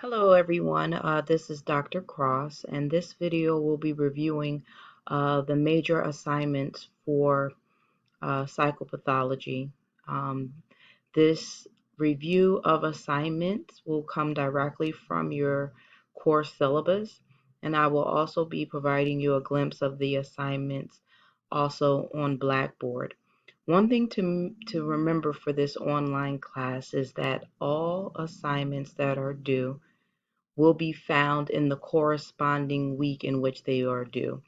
Hello everyone, this is Dr. Cross, and this video will be reviewing the major assignments for psychopathology. This review of assignments will come directly from your course syllabus, and I will also be providing you a glimpse of the assignments also on Blackboard. One thing to remember for this online class is that all assignments that are due will be found in the corresponding week in which they are due.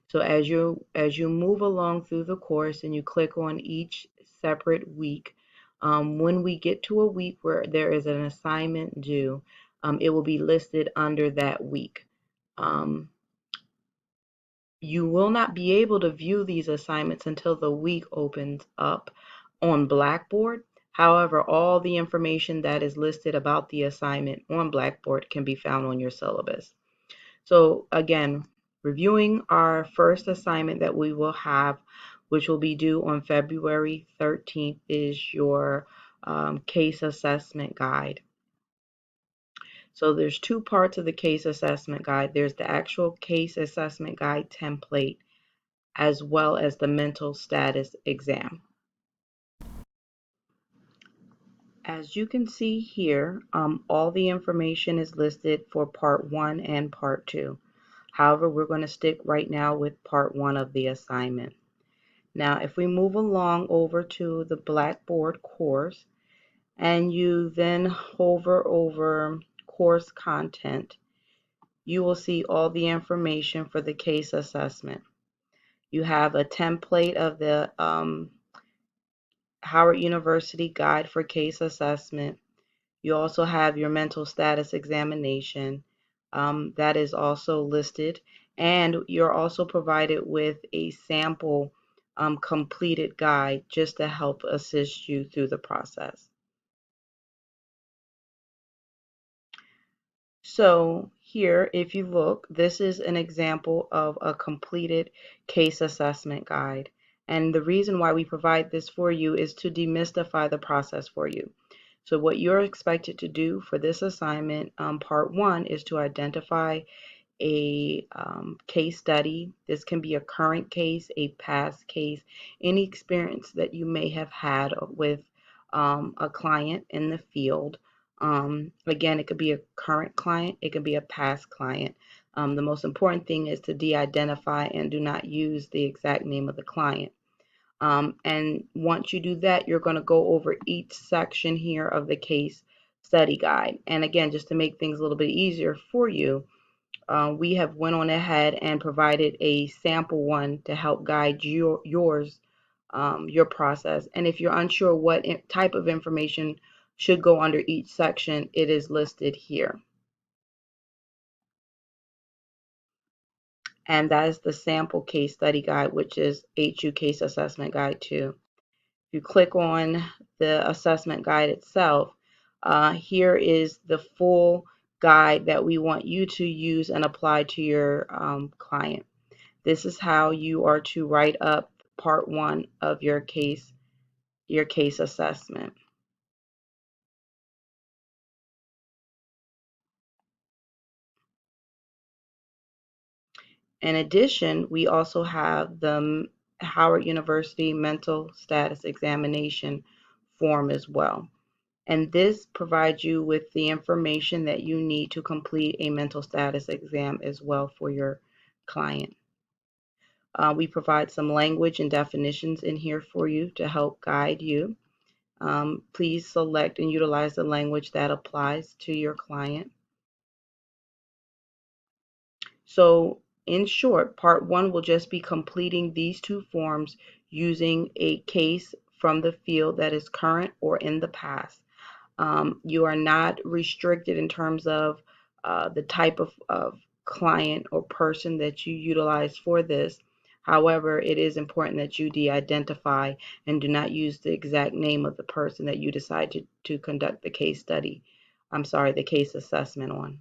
So as you move along through the course and you click on each separate week, when we get to a week where there is an assignment due, it will be listed under that week. Um, you will not be able to view these assignments until the week opens up on Blackboard. However, all the information that is listed about the assignment on Blackboard can be found on your syllabus. So again, reviewing our first assignment that we will have, which will be due on February 13th, is your case assessment guide. So there's two parts of the case assessment guide. There's the actual case assessment guide template, as well as the mental status exam. As you can see here, all the information is listed for part 1 and part 2. However, we're going to stick right now with part 1 of the assignment. Now, if we move along over to the Blackboard course, and you then hover over course content, you will see all the information for the case assessment. You have a template of the Howard University Guide for Case Assessment. You also have your mental status examination. That is also listed. And you're also provided with a sample completed guide just to help assist you through the process. So here, if you look, this is an example of a completed case assessment guide. And the reason why we provide this for you is to demystify the process for you. So what you're expected to do for this assignment, part 1, is to identify a case study. This can be a current case, a past case, any experience that you may have had with a client in the field. Again, it could be a current client, it could be a past client. The most important thing is to de-identify and do not use the exact name of the client. And once you do that, you're going to go over each section here of the case study guide. And again, just to make things a little bit easier for you, we have went on ahead and provided a sample one to help guide your process. And if you're unsure what type of information should go under each section, it is listed here. And that is the sample case study guide, which is HU Case Assessment Guide 2. If you click on the assessment guide itself, here is the full guide that we want you to use and apply to your client. This is how you are to write up part 1 of your case assessment. In addition, we also have the Howard University Mental Status Examination form as well. And this provides you with the information that you need to complete a mental status exam as well for your client. We provide some language and definitions in here for you to help guide you. Please select and utilize the language that applies to your client. So in short, part 1 will just be completing these two forms using a case from the field that is current or in the past. You are not restricted in terms of the type of client or person that you utilize for this. However, it is important that you de-identify and do not use the exact name of the person that you decide to conduct the case study. The case assessment on.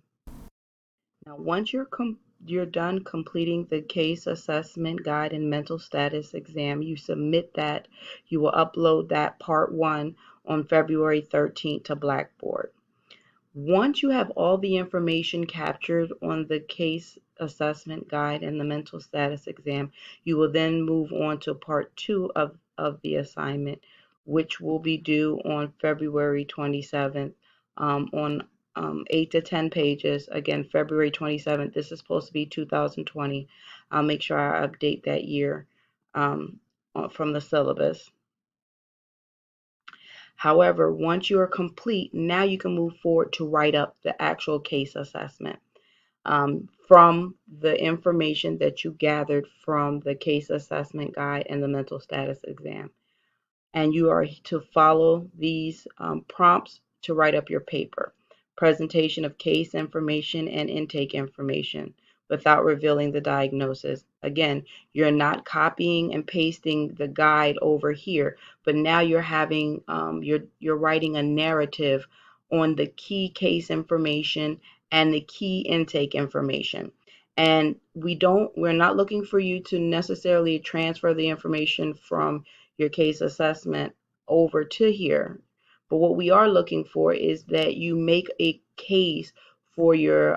Now, once you're done completing the case assessment guide and mental status exam, you submit that. You will upload that part 1 on February 13th to Blackboard. Once you have all the information captured on the case assessment guide and the mental status exam, you will then move on to part 2 of the assignment, which will be due on February 27th, on 8 to 10 pages. Again, February 27th. This is supposed to be 2020. I'll make sure I update that year from the syllabus. However, once you are complete, now you can move forward to write up the actual case assessment from the information that you gathered from the case assessment guide and the mental status exam. And you are to follow these prompts to write up your paper. Presentation of case information and intake information without revealing the diagnosis. Again, you're not copying and pasting the guide over here, but now you're having you're writing a narrative on the key case information and the key intake information. And we're not looking for you to necessarily transfer the information from your case assessment over to here. But what we are looking for is that you make a case for your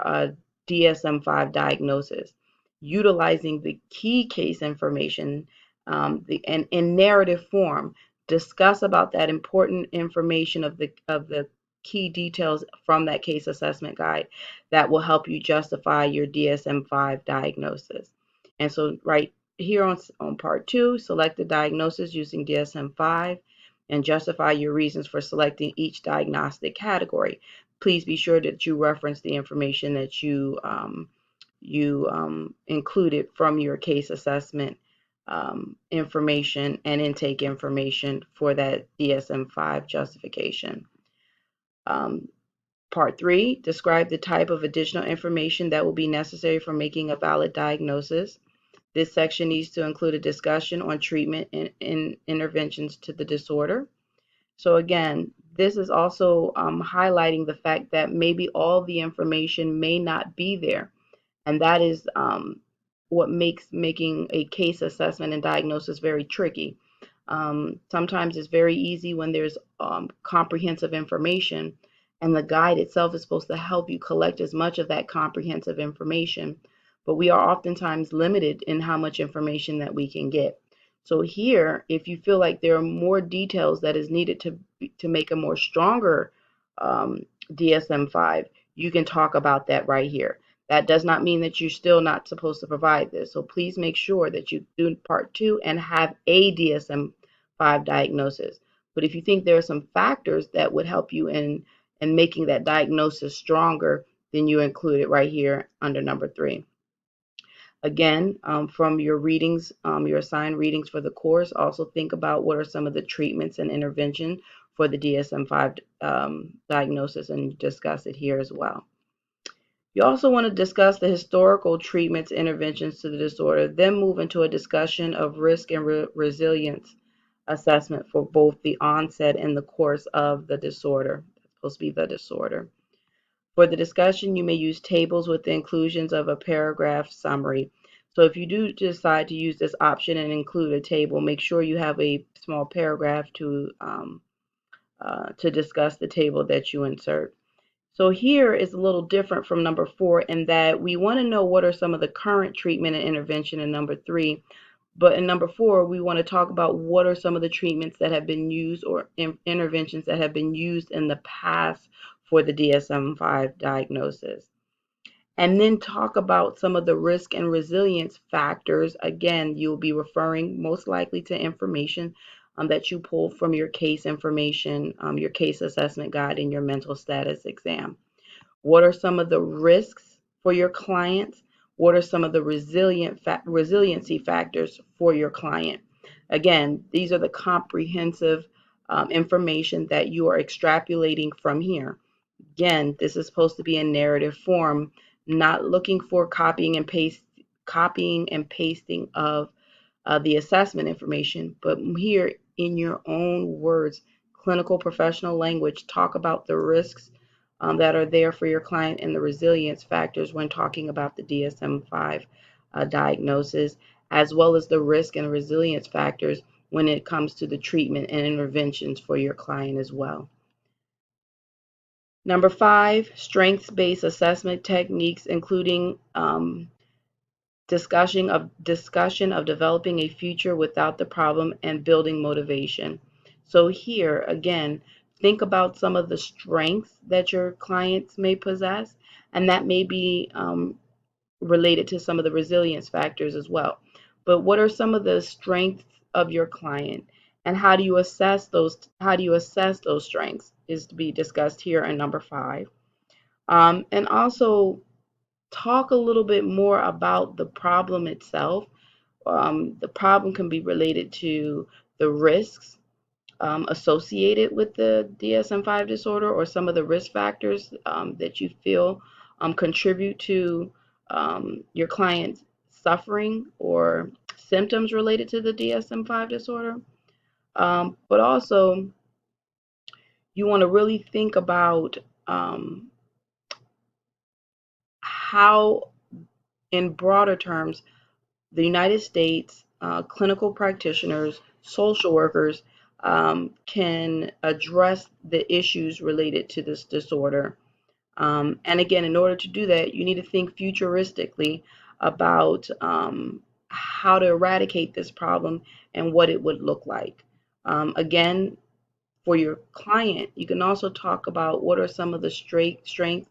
DSM-5 diagnosis, utilizing the key case information and in narrative form. Discuss about that important information of the key details from that case assessment guide that will help you justify your DSM-5 diagnosis. And so, right here on part 2, select the diagnosis using DSM-5 and justify your reasons for selecting each diagnostic category. Please be sure that you reference the information that you included from your case assessment information and intake information for that DSM-5 justification. Part 3, describe the type of additional information that will be necessary for making a valid diagnosis. This section needs to include a discussion on treatment and interventions to the disorder. So again, this is also highlighting the fact that maybe all the information may not be there. And that is what makes making a case assessment and diagnosis very tricky. Sometimes it's very easy when there's comprehensive information, and the guide itself is supposed to help you collect as much of that comprehensive information, but we are oftentimes limited in how much information that we can get. So here, if you feel like there are more details that is needed to make a more stronger DSM-5, you can talk about that right here. That does not mean that you're still not supposed to provide this. So please make sure that you do part 2 and have a DSM-5 diagnosis. But if you think there are some factors that would help you in making that diagnosis stronger, then you include it right here under number 3. Again, from your readings, your assigned readings for the course, also think about what are some of the treatments and intervention for the DSM-5 diagnosis and discuss it here as well. You also want to discuss the historical treatments, interventions to the disorder, then move into a discussion of risk and resilience assessment for both the onset and the course of the disorder. It's supposed to be the disorder. For the discussion, you may use tables with the inclusions of a paragraph summary. So if you do decide to use this option and include a table, make sure you have a small paragraph to discuss the table that you insert. So here is a little different from number 4 in that we want to know what are some of the current treatment and intervention in number 3. But in number 4, we want to talk about what are some of the treatments that have been used or interventions that have been used in the past for the DSM-5 diagnosis. And then talk about some of the risk and resilience factors. Again, you'll be referring most likely to information that you pull from your case information, your case assessment guide, and your mental status exam. What are some of the risks for your clients? What are some of the resiliency factors for your client? Again, these are the comprehensive information that you are extrapolating from here. Again, this is supposed to be in narrative form, not looking for copying and pasting of the assessment information, but here in your own words, clinical professional language, talk about the risks that are there for your client and the resilience factors when talking about the DSM-5 diagnosis, as well as the risk and resilience factors when it comes to the treatment and interventions for your client as well. Number 5, strengths-based assessment techniques, including discussion of developing a future without the problem and building motivation. So here again, think about some of the strengths that your clients may possess, and that may be related to some of the resilience factors as well. But what are some of the strengths of your client, and how do you assess those? How do you assess those strengths? Is to be discussed here in number 5, and also talk a little bit more about the problem itself. The problem can be related to the risks associated with the DSM-5 disorder, or some of the risk factors that you feel contribute to your client's suffering or symptoms related to the DSM-5 disorder. But also, you want to really think about how, in broader terms, the United States clinical practitioners, social workers can address the issues related to this disorder. And again, in order to do that, you need to think futuristically about how to eradicate this problem and what it would look like. Again, for your client, you can also talk about what are some of the strength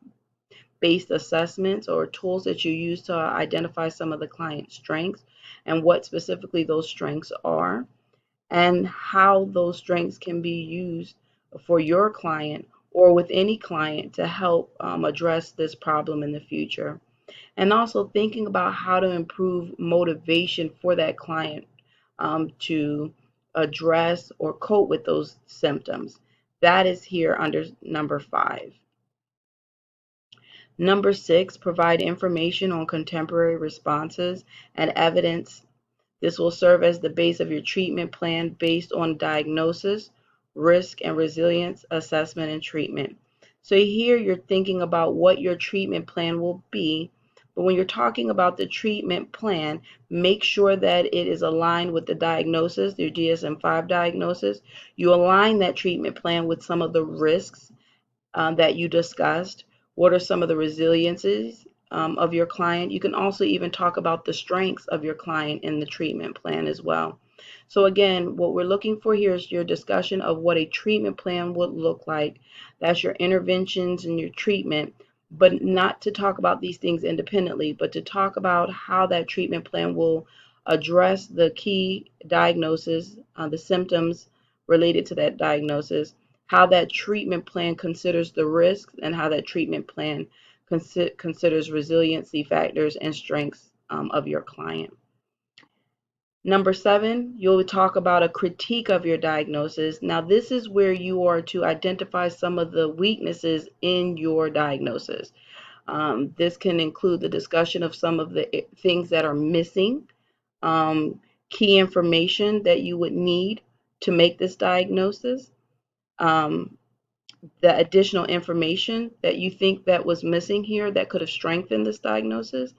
based assessments or tools that you use to identify some of the client's strengths and what specifically those strengths are, and how those strengths can be used for your client or with any client to help address this problem in the future. And also thinking about how to improve motivation for that client to address or cope with those symptoms. That is here under number 5. Number 6, provide information on contemporary responses and evidence. This will serve as the base of your treatment plan based on diagnosis, risk, and resilience assessment and treatment. So here you're thinking about what your treatment plan will be, but when you're talking about the treatment plan, make sure that it is aligned with the diagnosis, your DSM-5 diagnosis. You align that treatment plan with some of the risks that you discussed. What are some of the resiliences of your client? You can also even talk about the strengths of your client in the treatment plan as well. So again, what we're looking for here is your discussion of what a treatment plan would look like. That's your interventions and your treatment, but not to talk about these things independently, but to talk about how that treatment plan will address the key diagnosis, the symptoms related to that diagnosis, how that treatment plan considers the risks, and how that treatment plan considers resiliency factors and strengths of your client. Number 7, you'll talk about a critique of your diagnosis. Now, this is where you are to identify some of the weaknesses in your diagnosis. This can include the discussion of some of the things that are missing, key information that you would need to make this diagnosis, the additional information that you think that was missing here that could have strengthened this diagnosis.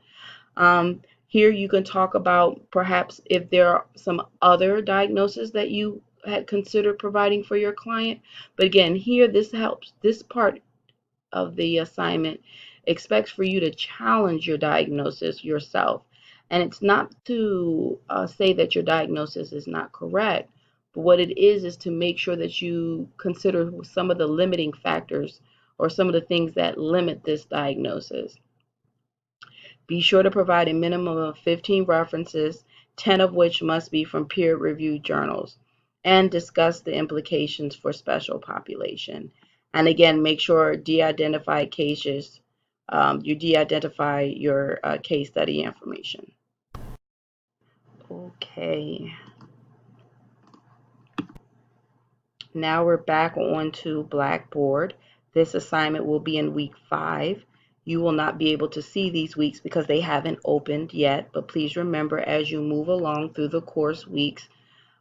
Here you can talk about perhaps if there are some other diagnoses that you had considered providing for your client. But again, here this helps. This part of the assignment expects for you to challenge your diagnosis yourself. And it's not to say that your diagnosis is not correct, but what it is to make sure that you consider some of the limiting factors or some of the things that limit this diagnosis. Be sure to provide a minimum of 15 references, 10 of which must be from peer-reviewed journals, and discuss the implications for special population. And again, make sure de-identify cases, you de-identify your case study information. Okay. Now we're back onto Blackboard. This assignment will be in week 5. You will not be able to see these weeks because they haven't opened yet, but please remember as you move along through the course weeks,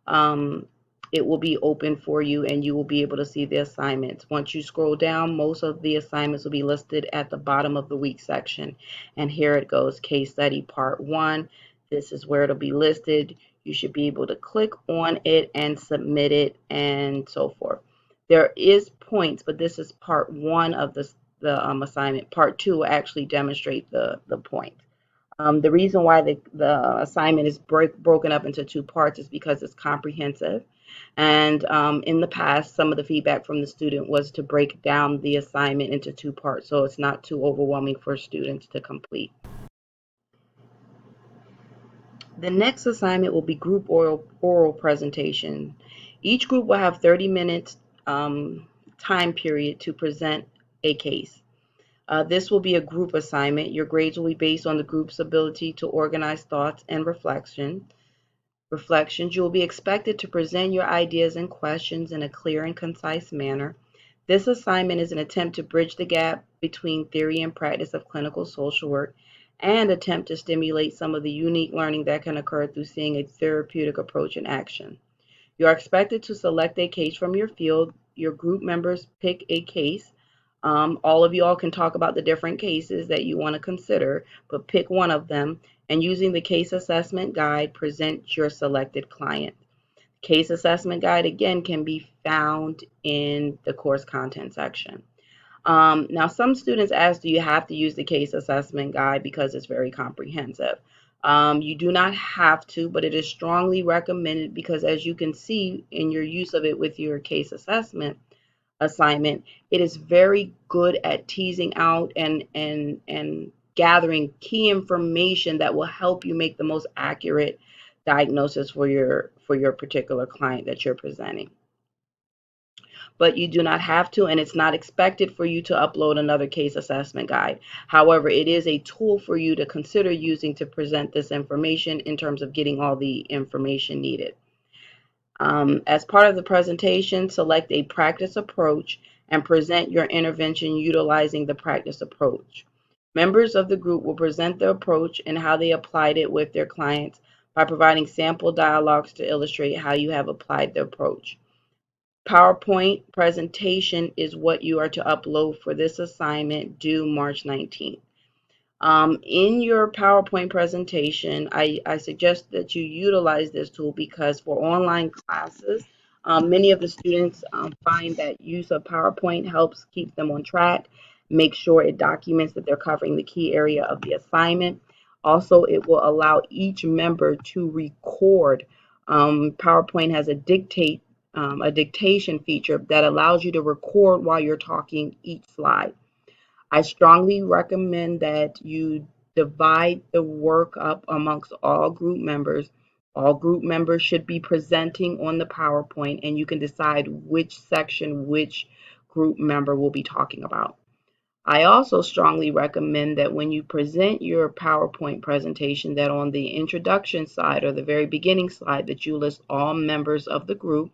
it will be open for you and you will be able to see the assignments. Once you scroll down, most of the assignments will be listed at the bottom of the week section. And here it goes, case study part 1. This is where it'll be listed. You should be able to click on it and submit it and so forth. There is points, but this is part one of the assignment. Part two will actually demonstrate the points. The reason why the assignment is broken up into two parts is because it's comprehensive. And in the past, some of the feedback from the student was to break down the assignment into two parts so it's not too overwhelming for students to complete. The next assignment will be group oral presentation. Each group will have 30 minutes time period to present a case. This will be a group assignment. Your grades will be based on the group's ability to organize thoughts and reflections. You will be expected to present your ideas and questions in a clear and concise manner. This assignment is an attempt to bridge the gap between theory and practice of clinical social work and attempt to stimulate some of the unique learning that can occur through seeing a therapeutic approach in action. You are expected to select a case from your field. Your group members pick a case. All of you all can talk about the different cases that you want to consider, but pick one of them and using the case assessment guide, present your selected client. Case assessment guide again can be found in the course content section. Now, some students ask, do you have to use the case assessment guide because it's very comprehensive? You do not have to, but it is strongly recommended because as you can see in your use of it with your case assessment assignment, it is very good at teasing out and gathering key information that will help you make the most accurate diagnosis for your particular client that you're presenting. But you do not have to, and it's not expected for you to upload another case assessment guide. However, it is a tool for you to consider using to present this information in terms of getting all the information needed. As part of the presentation, select a practice approach and present your intervention utilizing the practice approach. Members of the group will present the approach and how they applied it with their clients by providing sample dialogues to illustrate how you have applied the approach. PowerPoint presentation is what you are to upload for this assignment due March 19th. In your PowerPoint presentation, I suggest that you utilize this tool because for online classes, many of the students find that use of PowerPoint helps keep them on track, make sure it documents that they're covering the key area of the assignment. Also, it will allow each member to record. PowerPoint has a dictation feature that allows you to record while you're talking each slide. I strongly recommend that you divide the work up amongst all group members. All group members should be presenting on the PowerPoint, and you can decide which section which group member will be talking about. I also strongly recommend that when you present your PowerPoint presentation, that on the introduction slide or the very beginning slide, that you list all members of the group.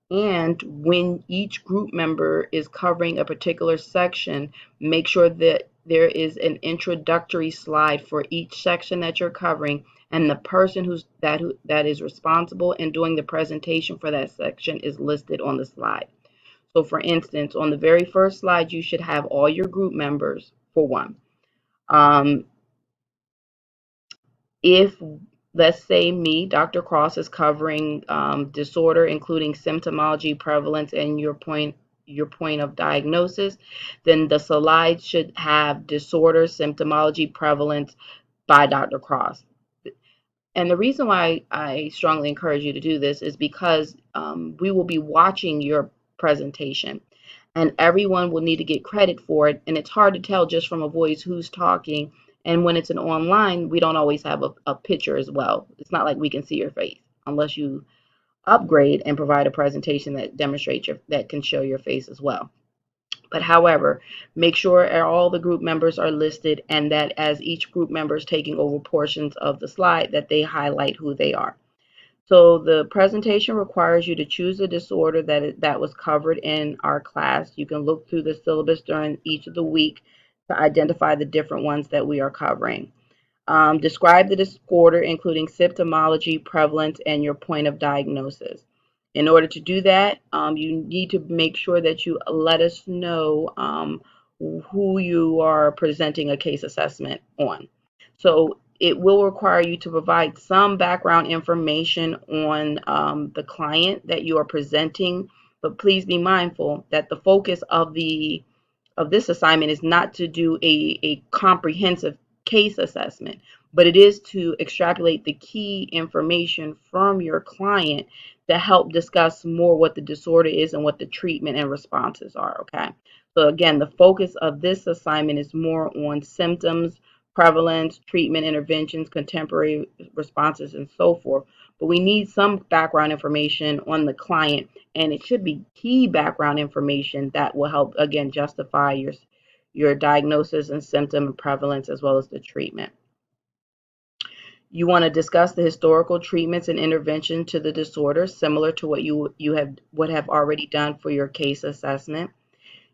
And when each group member is covering a particular section, make sure that there is an introductory slide for each section that you're covering, and the person that is responsible and doing the presentation for that section is listed on the slide. So for instance, on the very first slide, you should have all your group members for one. If, let's say me, Dr. Cross, is covering disorder, including symptomology, prevalence, and your point of diagnosis, then the slide should have disorder, symptomology, prevalence by Dr. Cross. And the reason why I strongly encourage you to do this is because we will be watching your presentation and everyone will need to get credit for it. And it's hard to tell just from a voice who's talking. And when it's an online, we don't always have a picture as well. It's not like we can see your face unless you upgrade and provide a presentation that demonstrates that can show your face as well. But however, make sure all the group members are listed and that as each group member is taking over portions of the slide, that they highlight who they are. So the presentation requires you to choose a disorder that was covered in our class. You can look through the syllabus during each of the week to identify the different ones that we are covering. Describe the disorder, including symptomology, prevalence, and your point of diagnosis. In order to do that, you need to make sure that you let us know who you are presenting a case assessment on. So it will require you to provide some background information on the client that you are presenting but please be mindful that the focus of this assignment is not to do a comprehensive case assessment, but it is to extrapolate the key information from your client to help discuss more what the disorder is and what the treatment and responses are, okay? So again, the focus of this assignment is more on symptoms, prevalence, treatment interventions, contemporary responses, and so forth. But we need some background information on the client, and it should be key background information that will help, again, justify your diagnosis and symptom and prevalence as well as the treatment. You want to discuss the historical treatments and intervention to the disorder, similar to what you would have already done for your case assessment.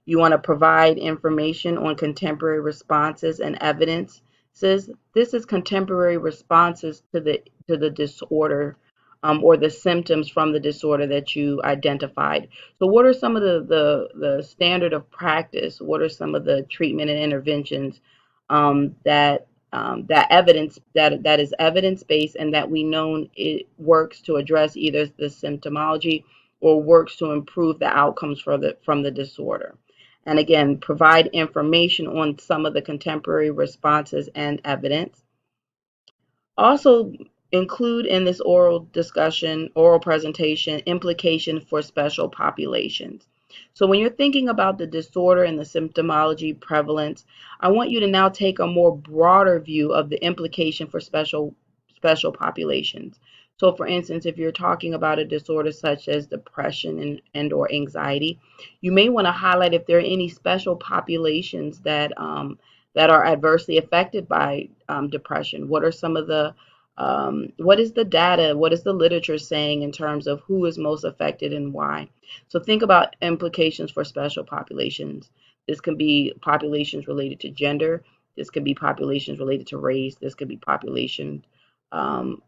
You want to provide information on contemporary responses and evidences. This is contemporary responses to the disorder, or the symptoms from the disorder that you identified. So what are some of the standard of practice? What are some of the treatment and interventions that evidence that is evidence-based and that we know it works to address either the symptomology or works to improve the outcomes from the disorder? And again, provide information on some of the contemporary responses and evidence. Also, include in this oral presentation, implication for special populations. So when you're thinking about the disorder and the symptomology prevalence, I want you to now take a more broader view of the implication for special populations. So for instance, if you're talking about a disorder such as depression and or anxiety, you may want to highlight if there are any special populations that are adversely affected by depression. What are some of the what is the data? What is the literature saying in terms of who is most affected and why? So think about implications for special populations. This can be populations related to gender. This could be populations related to race. This could be populations um,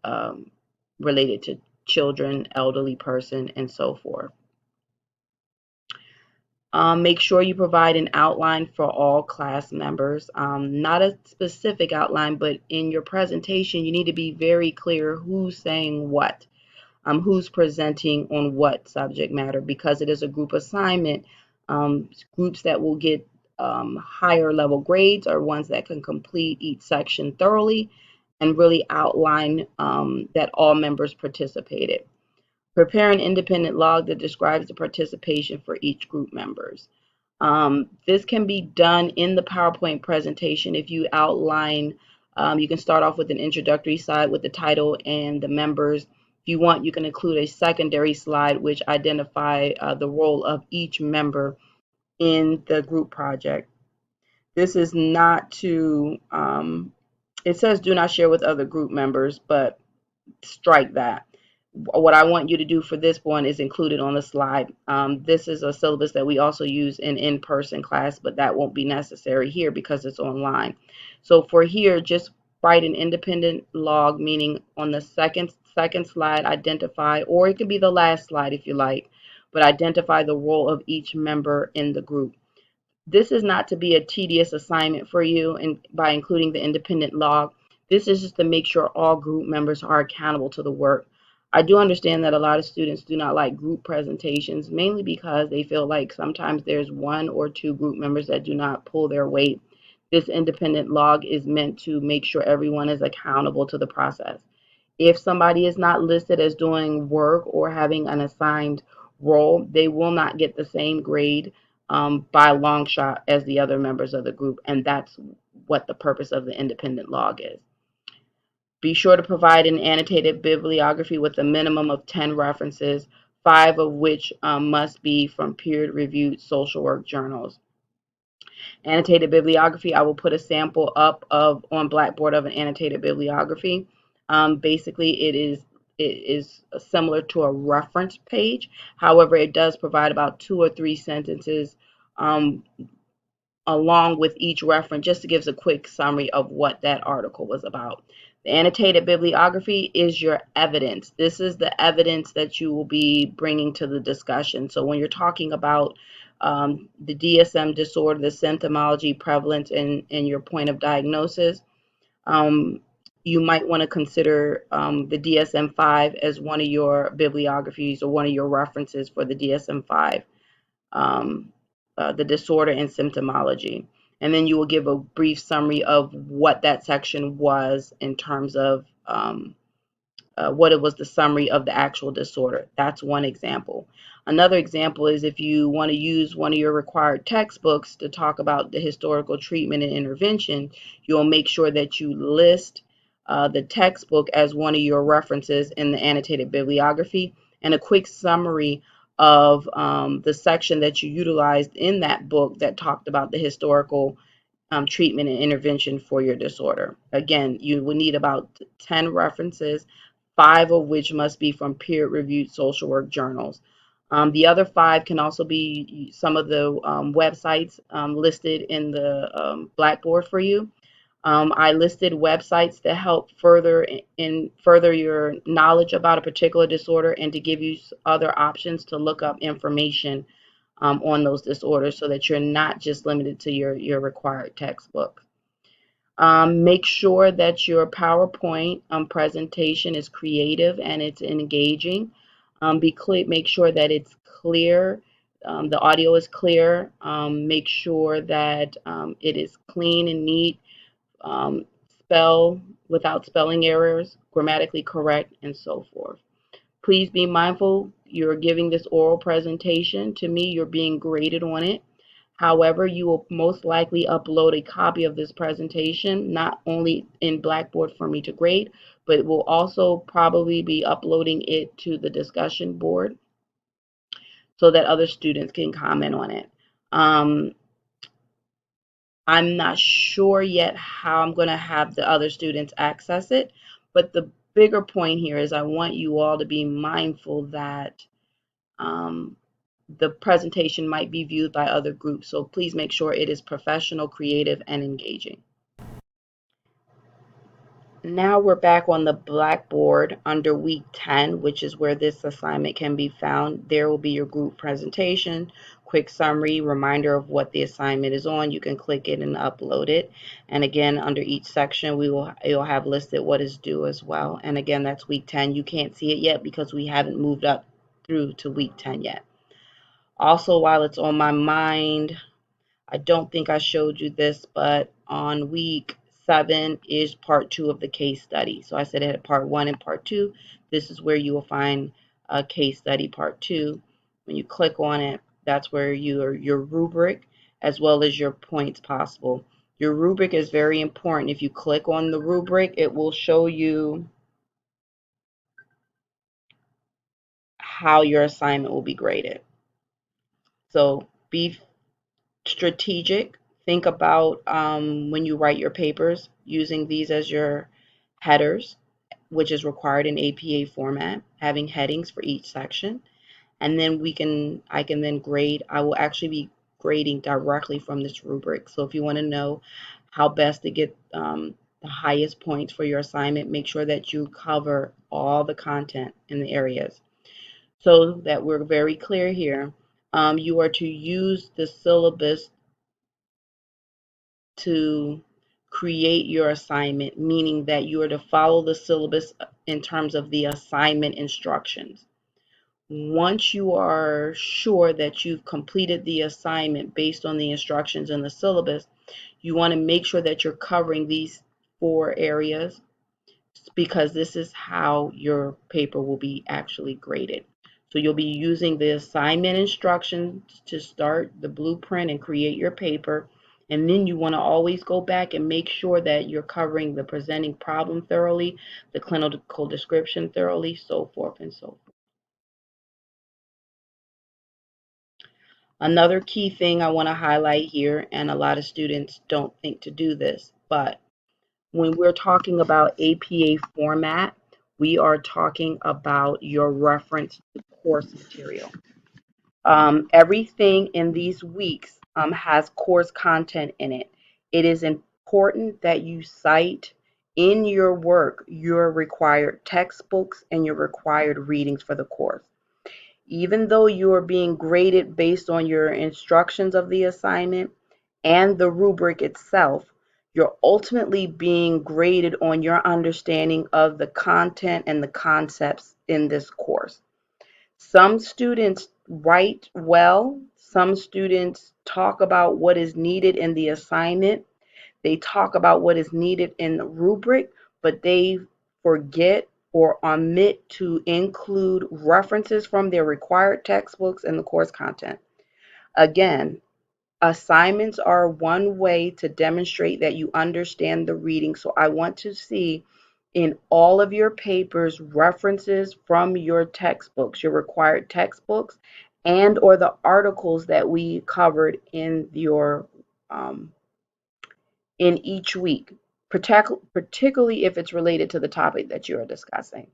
um, related to children, elderly person, and so forth. Make sure you provide an outline for all class members. Not a specific outline, but in your presentation, you need to be very clear who's saying what, who's presenting on what subject matter, because it is a group assignment. Groups that will get higher level grades are ones that can complete each section thoroughly and really outline that all members participated. Prepare an independent log that describes the participation for each group members. This can be done in the PowerPoint presentation if you outline, you can start off with an introductory slide with the title and the members. If you want, you can include a secondary slide which identify the role of each member in the group project. This is not to, it says do not share with other group members, but strike that. What I want you to do for this one is include it on the slide. This is a syllabus that we also use in-person class, but that won't be necessary here because it's online. So for here, just write an independent log, meaning on the second slide, identify, or it could be the last slide if you like, but identify the role of each member in the group. This is not to be a tedious assignment for you, and by including the independent log, this is just to make sure all group members are accountable to the work. I do understand that a lot of students do not like group presentations, mainly because they feel like sometimes there's one or two group members that do not pull their weight. This independent log is meant to make sure everyone is accountable to the process. If somebody is not listed as doing work or having an assigned role, they will not get the same grade by a long shot as the other members of the group, and that's what the purpose of the independent log is. Be sure to provide an annotated bibliography with a minimum of 10 references, 5 of which must be from peer-reviewed social work journals. Annotated bibliography, I will put a sample up of on Blackboard of an annotated bibliography. Basically, it is similar to a reference page. However, it does provide about 2 or 3 sentences along with each reference, just to give us a quick summary of what that article was about. The annotated bibliography is your evidence. This is the evidence that you will be bringing to the discussion. So when you're talking about the DSM disorder, the symptomology, prevalence, and your point of diagnosis, you might want to consider the DSM-5 as one of your bibliographies or one of your references for the DSM-5, um, the disorder and symptomology. And then you will give a brief summary of what that section was in terms of what it was, the summary of the actual disorder. That's one example. Another example is if you want to use one of your required textbooks to talk about the historical treatment and intervention, you'll make sure that you list the textbook as one of your references in the annotated bibliography and a quick summary of the section that you utilized in that book that talked about the historical treatment and intervention for your disorder. Again, you will need about 10 references, 5 of which must be from peer-reviewed social work journals. The other 5 can also be some of the websites listed in the Blackboard for you. I listed websites to help further your knowledge about a particular disorder and to give you other options to look up information on those disorders so that you're not just limited to your required textbook. Make sure that your PowerPoint presentation is creative and it's engaging. Make sure that it's clear, the audio is clear. Make sure that it is clean and neat, um, spell without spelling errors, grammatically correct, and so forth. Please be mindful you're giving this oral presentation. To me, you're being graded on it. However, you will most likely upload a copy of this presentation, not only in Blackboard for me to grade, but will also probably be uploading it to the discussion board so that other students can comment on it. I'm not sure yet how I'm going to have the other students access it, but the bigger point here is I want you all to be mindful that um, the presentation might be viewed by other groups. So please make sure it is professional, creative, and engaging. Now we're back on the Blackboard under week 10, which is where this assignment can be found. There will be your group presentation, quick summary, reminder of what the assignment is on. You can click it and upload it. And again, under each section, you'll have listed what is due as well. And again, that's week 10. You can't see it yet because we haven't moved up through to week 10 yet. Also, while it's on my mind, I don't think I showed you this, but on week 7 is part 2 of the case study. So I said it had part 1 and part 2. This is where you will find a case study part 2. When you click on it, that's where your rubric as well as your points possible. Your rubric is very important. If you click on the rubric, it will show you how your assignment will be graded. So be strategic. Think about when you write your papers using these as your headers, which is required in APA format, having headings for each section. And then I can then grade. I will actually be grading directly from this rubric. So if you want to know how best to get the highest points for your assignment, make sure that you cover all the content in the areas. So that we're very clear here, you are to use the syllabus to create your assignment, meaning that you are to follow the syllabus in terms of the assignment instructions. Once you are sure that you've completed the assignment based on the instructions in the syllabus, you want to make sure that you're covering these 4 areas because this is how your paper will be actually graded. So you'll be using the assignment instructions to start the blueprint and create your paper. And then you want to always go back and make sure that you're covering the presenting problem thoroughly, the clinical description thoroughly, so forth and so forth. Another key thing I want to highlight here, and a lot of students don't think to do this, but when we're talking about APA format, we are talking about your reference to course material. Everything in these weeks has course content in it. It is important that you cite in your work your required textbooks and your required readings for the course. Even though you are being graded based on your instructions of the assignment and the rubric itself, You're ultimately being graded on your understanding of the content and the concepts in this course. Some students write well, some students talk about what is needed in the assignment, they talk about what is needed in the rubric, but they forget or omit to include references from their required textbooks in the course content. Again, assignments are one way to demonstrate that you understand the reading. So I want to see in all of your papers references from your textbooks, your required textbooks, and or the articles that we covered um, in each week, particularly if it's related to the topic that you are discussing.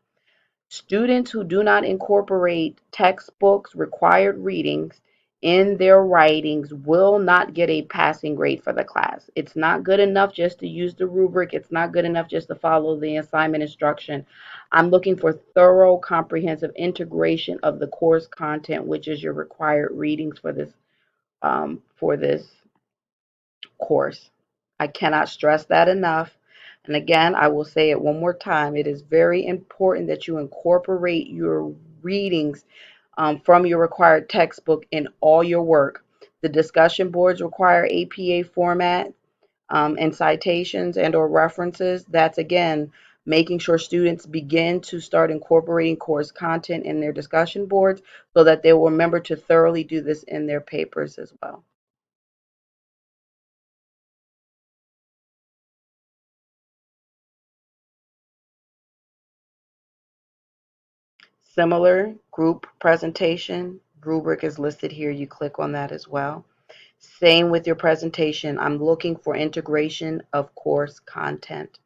Students who do not incorporate textbooks required readings in their writings will not get a passing grade for the class. It's not good enough just to use the rubric. It's not good enough just to follow the assignment instruction. I'm looking for thorough, comprehensive integration of the course content, which is your required readings for this course. I cannot stress that enough. And again, I will say it one more time. It is very important that you incorporate your readings from your required textbook in all your work. The discussion boards require APA format and citations and or references. That's again making sure students begin to start incorporating course content in their discussion boards so that they will remember to thoroughly do this in their papers as well. Similar group presentation, rubric is listed here. You click on that as well. Same with your presentation. I'm looking for integration of course content.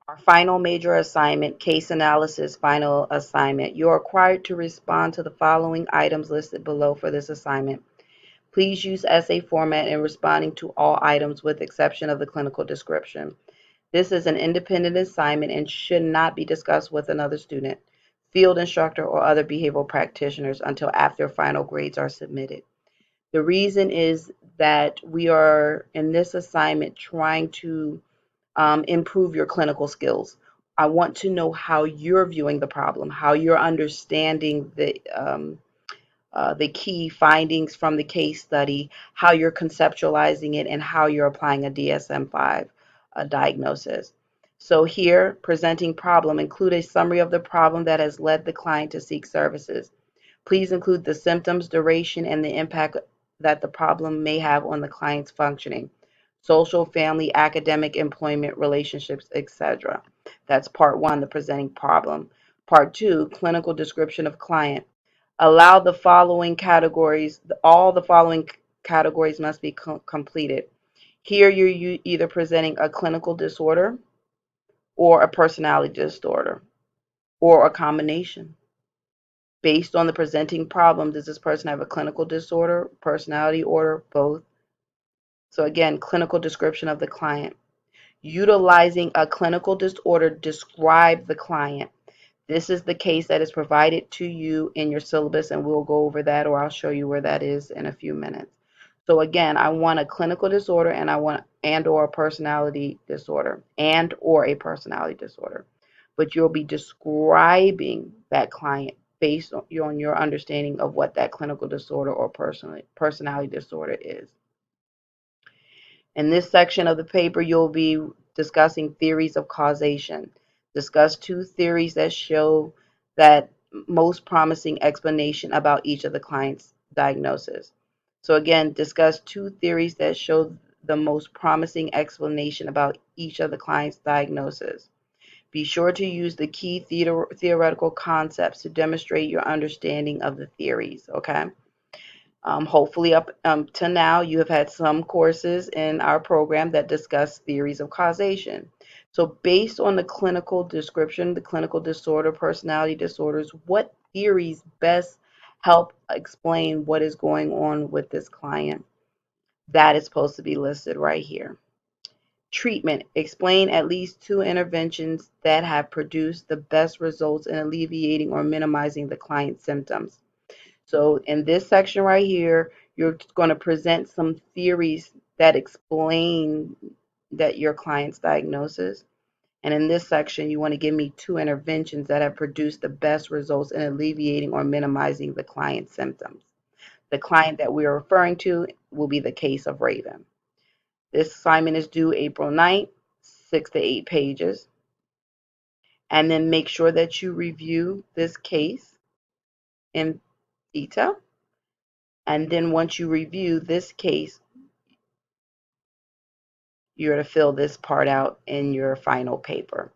Our final major assignment, case analysis final assignment. You are required to respond to the following items listed below for this assignment. Please use essay format in responding to all items with exception of the clinical description. This is an independent assignment and should not be discussed with another student, field instructor, or other behavioral practitioners until after final grades are submitted. The reason is that we are in this assignment trying to improve your clinical skills. I want to know how you're viewing the problem, how you're understanding the key findings from the case study, how you're conceptualizing it, and how you're applying a DSM-5 diagnosis. So here, presenting problem, include a summary of the problem that has led the client to seek services. Please include the symptoms, duration, and the impact that the problem may have on the client's functioning, social, family, academic, employment, relationships, etc. That's part one, the presenting problem. Part two, clinical description of client. Allow the following categories, all the following categories must be completed. Here you're either presenting a clinical disorder or a personality disorder or a combination. Based on the presenting problem, does this person have a clinical disorder, personality order, both? So again, clinical description of the client. Utilizing a clinical disorder, describe the client. This is the case that is provided to you in your syllabus, and we'll go over that, or I'll show you where that is in a few minutes. So again, I want a clinical disorder and I want and or a personality disorder and or a personality disorder. But you'll be describing that client based on your understanding of what that clinical disorder or personality disorder is. In this section of the paper, you'll be discussing theories of causation. Discuss two theories that show that most promising explanation about each of the client's diagnosis. So again, discuss two theories that show the most promising explanation about each of the client's diagnosis. Be sure to use the key theoretical concepts to demonstrate your understanding of the theories, okay? Hopefully, up to now, you have had some courses in our program that discuss theories of causation. So, based on the clinical description, the clinical disorder, personality disorders, what theories best help explain what is going on with this client? That is supposed to be listed right here. Treatment. Explain at least two interventions that have produced the best results in alleviating or minimizing the client's symptoms. So in this section right here, you're going to present some theories that explain that your client's diagnosis. And in this section, you want to give me 2 interventions that have produced the best results in alleviating or minimizing the client's symptoms. The client that we are referring to will be the case of Raven. This assignment is due April 9th, 6 to 8 pages. And then make sure that you review this case in detail. And then once you review this case, you're to fill this part out in your final paper.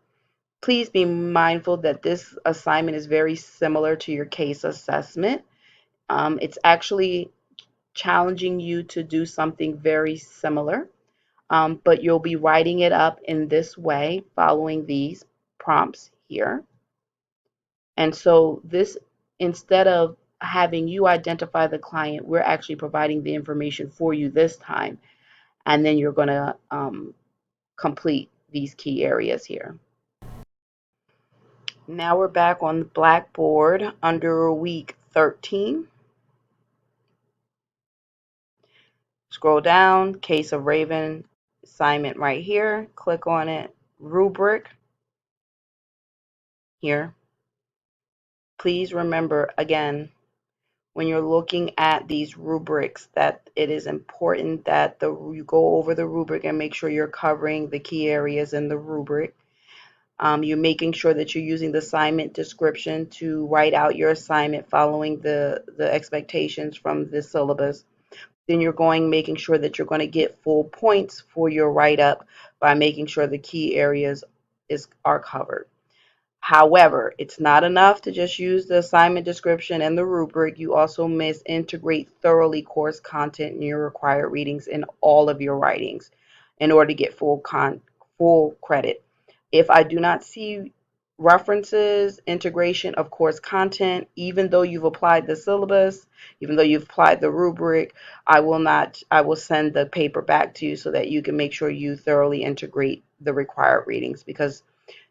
Please be mindful that this assignment is very similar to your case assessment. It's actually challenging you to do something very similar, but you'll be writing it up in this way, following these prompts here. And so this, instead of having you identify the client, we're actually providing the information for you this time, and then you're going to complete these key areas here. Now we're back on the Blackboard under week 13. Scroll down, Case of Raven assignment right here. Click on it, rubric here. Please remember, again, when you're looking at these rubrics, that it is important that you go over the rubric and make sure you're covering the key areas in the rubric. You're making sure that you're using the assignment description to write out your assignment following the expectations from the syllabus. Then you're making sure that you're going to get full points for your write-up by making sure the key areas are covered. However, it's not enough to just use the assignment description and the rubric. You also must integrate thoroughly course content in your required readings in all of your writings in order to get full credit. If I do not see references, integration of course content, even though you've applied the syllabus, even though you've applied the rubric, I will send the paper back to you so that you can make sure you thoroughly integrate the required readings, because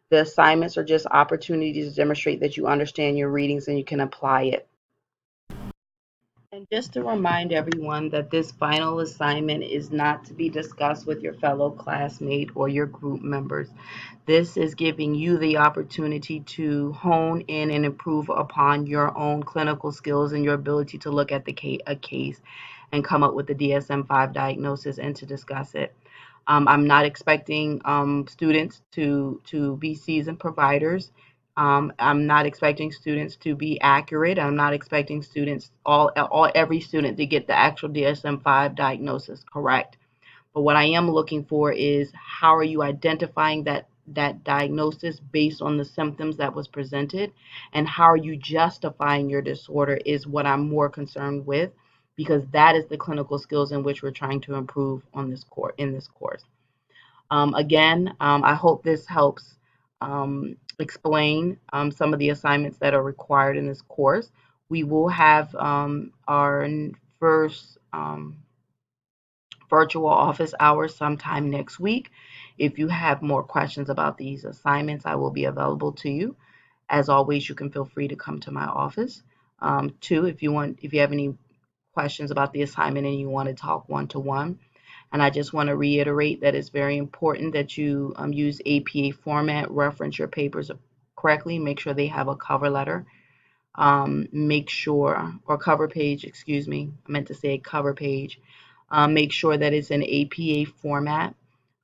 the assignments are just opportunities to demonstrate that you understand your readings and you can apply it. And just to remind everyone that this final assignment is not to be discussed with your fellow classmate or your group members. This is giving you the opportunity to hone in and improve upon your own clinical skills and your ability to look at a case and come up with the DSM-5 diagnosis and to discuss it. I'm not expecting students to be seasoned providers. I'm not expecting students to be accurate. I'm not expecting students, every student, to get the actual DSM-5 diagnosis correct. But what I am looking for is, how are you identifying that diagnosis based on the symptoms that was presented, and how are you justifying your disorder is what I'm more concerned with, because that is the clinical skills in which we're trying to improve on this in this course. Again, I hope this helps explain some of the assignments that are required in this course. We will have our first virtual office hours sometime next week. If you have more questions about these assignments, I will be available to you. As always, you can feel free to come to my office. Two, if you have any questions about the assignment and you want to talk one-to-one. And I just want to reiterate that it's very important that you use APA format, reference your papers correctly, make sure they have a cover letter, or cover page, excuse me, I meant to say cover page. Make sure that it's in APA format.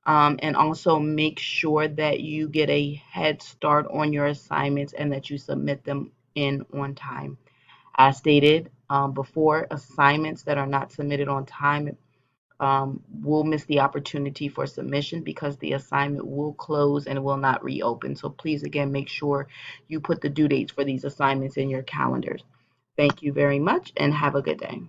And also make sure that you get a head start on your assignments and that you submit them in on time. As stated before, assignments that are not submitted on time will miss the opportunity for submission, because the assignment will close and will not reopen. So please, again, make sure you put the due dates for these assignments in your calendars. Thank you very much and have a good day.